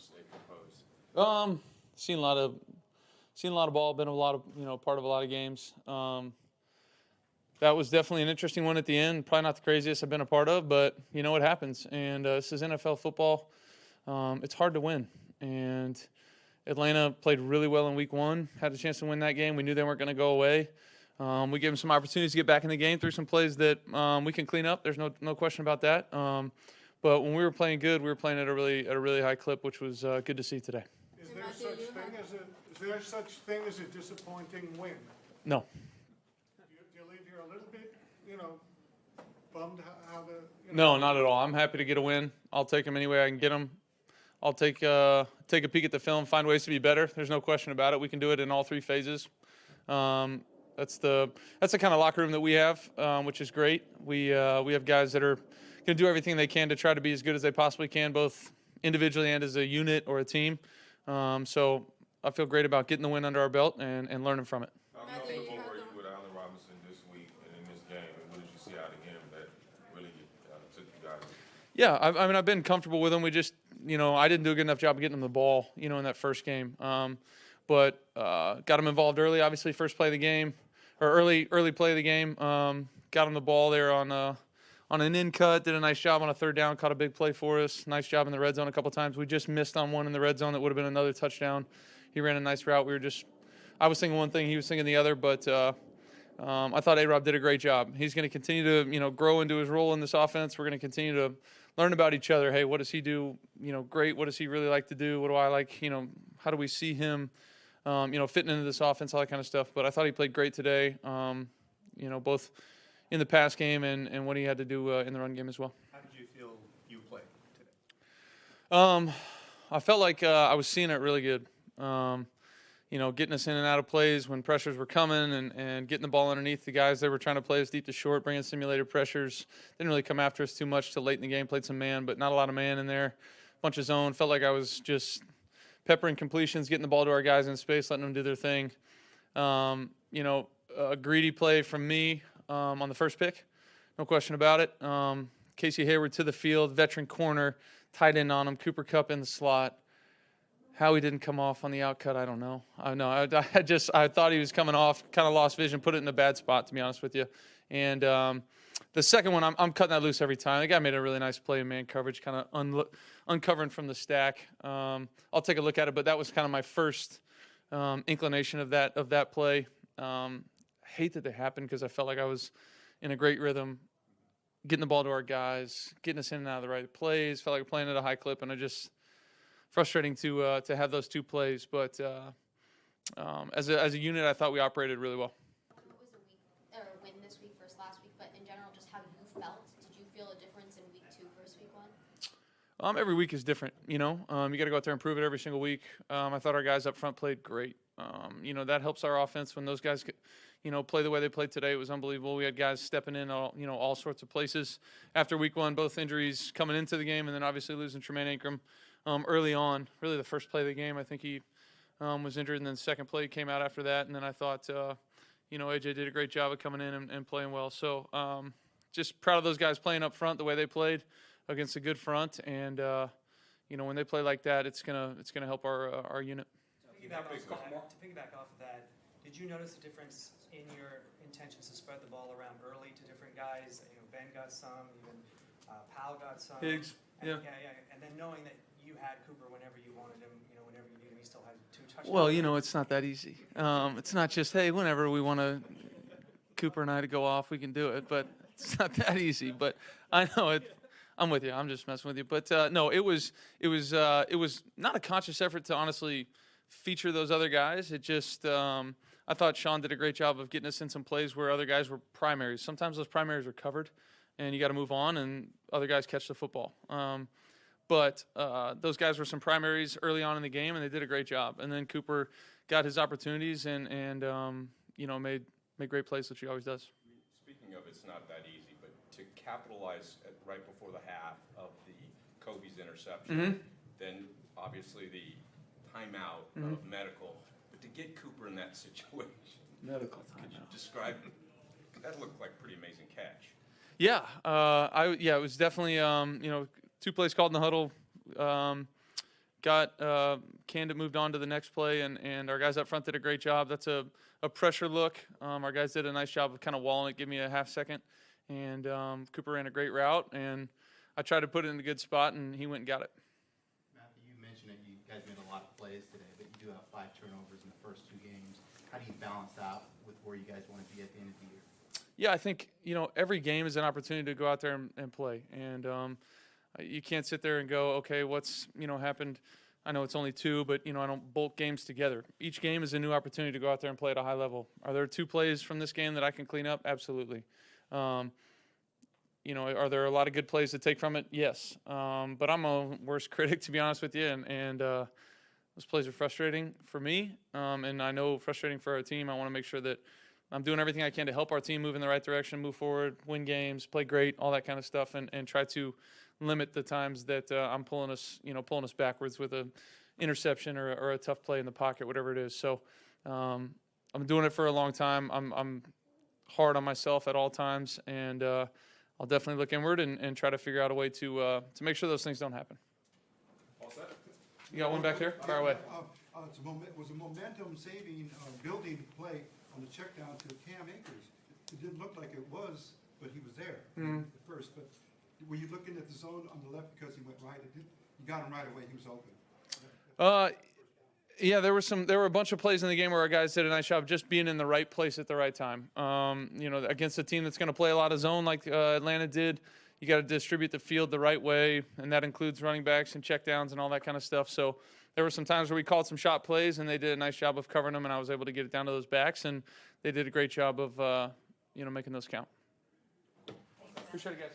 stay composed? Seen a lot of ball, been part of a lot of games. That was definitely an interesting one at the end. Probably not the craziest I've been a part of, but you know what happens. And this is NFL football. It's hard to win. And Atlanta played really well in week one, had a chance to win that game. We knew they weren't going to go away. We gave them some opportunities to get back in the game through some plays that we can clean up. There's no question about that. But when we were playing good, we were playing at a really high clip, which was good to see today. Is there such thing as a disappointing win? No. Do you leave here a little bit, bummed how the? No, not at all. I'm happy to get a win. I'll take them any way I can get them. I'll take a peek at the film, find ways to be better. There's no question about it. We can do it in all three phases. That's the kind of locker room that we have, which is great. We have guys that are going to do everything they can to try to be as good as they possibly can, both individually and as a unit or a team. So I feel great about getting the win under our belt and learning from it. How comfortable were you with Allen Robinson this week and in this game? And what did you see out of him that really took you guys? Yeah, I mean, I've been comfortable with him. We just, I didn't do a good enough job of getting him the ball, in that first game. But got him involved early, obviously, first play of the game, or early play of the game. Got him the ball there on an in cut, did a nice job on a third down, caught a big play for us. Nice job in the red zone a couple times. We just missed on one in the red zone that would have been another touchdown. He ran a nice route. I was thinking one thing, he was thinking the other, but I thought A-Rob did a great job. He's going to continue to, grow into his role in this offense. We're going to continue to learn about each other. Hey, what does he do, great? What does he really like to do? What do I like? How do we see him, fitting into this offense, all that kind of stuff. But I thought he played great today, both in the pass game and what he had to do in the run game as well. How did you feel you played today? I felt like I was seeing it really good. Getting us in and out of plays when pressures were coming and getting the ball underneath the guys that were trying to play us deep to short, bringing simulated pressures. Didn't really come after us too much till late in the game. Played some man, but not a lot of man in there. Bunch of zone. Felt like I was just peppering completions, getting the ball to our guys in space, letting them do their thing. A greedy play from me on the first pick. No question about it. Casey Hayward to the field, veteran corner, tight end on him, Cooper Kupp in the slot. How he didn't come off on the outcut, I don't know. I thought he was coming off, kind of lost vision, put it in a bad spot, to be honest with you. And the second one, I'm cutting that loose every time. The guy made a really nice play in man coverage, kind of uncovering from the stack. I'll take a look at it, but that was kind of my first inclination of that play. I hate that they happened because I felt like I was in a great rhythm, getting the ball to our guys, getting us in and out of the right plays. Felt like we're playing at a high clip, and frustrating to have those two plays. But as a unit, I thought we operated really well. It was a win this week versus last week, but in general, just how you felt. Did you feel a difference in week 2 versus week 1? Every week is different, you got to go out there and prove it every single week. I thought our guys up front played great. That helps our offense when those guys, play the way they played today. It was unbelievable. We had guys stepping in all sorts of places. After week 1, both injuries coming into the game and then obviously losing Tremaine Ingram early on. Really the first play of the game, I think he was injured, and then the second play came out after that. And then I thought, AJ did a great job of coming in and playing well. So just proud of those guys playing up front the way they played against a good front, and when they play like that, it's gonna help our unit. To piggyback off of that, did you notice a difference in your intentions to spread the ball around early to different guys? Ben got some, even Powell got some. Higgs, yeah. And then knowing that you had Cooper whenever you wanted him, whenever you needed him, he still had 2 touchdowns. Well, it's not that easy. It's not just, hey, whenever we want Cooper and I to go off, we can do it. But it's not that easy. But I know it. I'm with you. I'm just messing with you. But no, it was not a conscious effort to honestly feature those other guys. It just I thought Sean did a great job of getting us in some plays where other guys were primaries. Sometimes those primaries are covered, and you got to move on, and other guys catch the football. But those guys were some primaries early on in the game, and they did a great job. And then Cooper got his opportunities and made great plays, which he always does. Speaking of, it's not that easy, but to capitalize right before the half of the Kobe's interception, then obviously the timeout of medical, but to get Cooper in that situation, Medical could you timeout. describe? That looked like a pretty amazing catch. Yeah, it was definitely 2 plays called in the huddle, canned it, moved on to the next play, and our guys up front did a great job. That's a pressure look. Our guys did a nice job of kind of walling it, give me a half second, and Cooper ran a great route, and I tried to put it in a good spot, and he went and got it. Matthew, you mentioned that you guys made a lot of plays today, but you do have 5 turnovers in the first 2 games. How do you balance that with where you guys want to be at the end of the year? Yeah, I think, every game is an opportunity to go out there and play. And you can't sit there and go, okay, what's, happened? I know it's only 2, but, I don't bolt games together. Each game is a new opportunity to go out there and play at a high level. Are there 2 plays from this game that I can clean up? Absolutely. Are there a lot of good plays to take from it? Yes. But I'm a worst critic, to be honest with you. And those plays are frustrating for me. And I know frustrating for our team. I want to make sure that I'm doing everything I can to help our team move in the right direction, move forward, win games, play great, all that kind of stuff, and try to limit the times that I'm pulling us backwards with an interception or a tough play in the pocket, whatever it is. So I'm doing it for a long time. I'm hard on myself at all times, and I'll definitely look inward and try to figure out a way to make sure those things don't happen. All set? You got one back there? Fire away. It was a momentum-saving, building play on the check down to Cam Akers. It didn't look like it was, but he was there at first. But were you looking at the zone on the left because he went right? You got him right away. He was open. Yeah, there were a bunch of plays in the game where our guys did a nice job just being in the right place at the right time. Against a team that's going to play a lot of zone like Atlanta did, you got to distribute the field the right way, and that includes running backs and checkdowns and all that kind of stuff. So there were some times where we called some shot plays, and they did a nice job of covering them, and I was able to get it down to those backs, and they did a great job of making those count. Appreciate it, guys.